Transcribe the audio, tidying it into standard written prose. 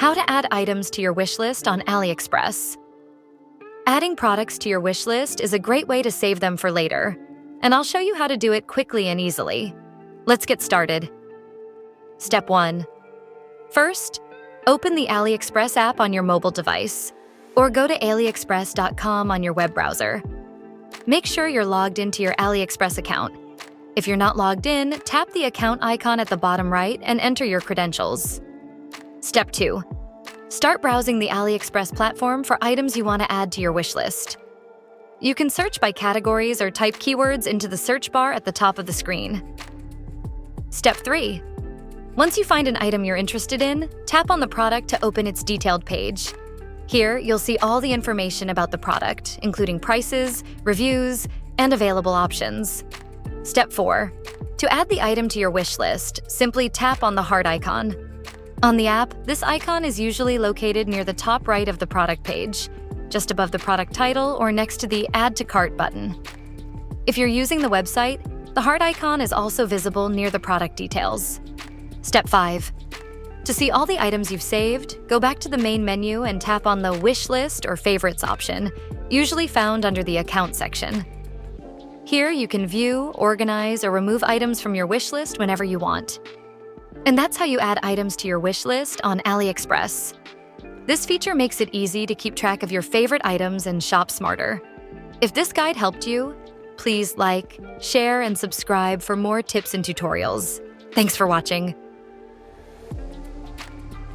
How to add items to your wish list on AliExpress. Adding products to your wish list is a great way to save them for later, and I'll show you how to do it quickly and easily. Let's get started. Step 1. First, open the AliExpress app on your mobile device, or go to aliexpress.com on your web browser. Make sure you're logged into your AliExpress account. If you're not logged in, tap the account icon at the bottom right and enter your credentials. Step 2. Start browsing the AliExpress platform for items you want to add to your wish list. You can search by categories or type keywords into the search bar at the top of the screen. Step 3. Once you find an item you're interested in, tap on the product to open its detailed page. Here, you'll see all the information about the product, including prices, reviews, and available options. Step 4. To add the item to your wish list, simply tap on the heart icon. On the app, this icon is usually located near the top right of the product page, just above the product title or next to the Add to Cart button. If you're using the website, the heart icon is also visible near the product details. Step 5. To see all the items you've saved, go back to the main menu and tap on the Wish List or Favorites option, usually found under the Account section. Here, you can view, organize, or remove items from your wish list whenever you want. And that's how you add items to your wish list on AliExpress. This feature makes it easy to keep track of your favorite items and shop smarter. If this guide helped you, please like, share, and subscribe for more tips and tutorials. Thanks for watching.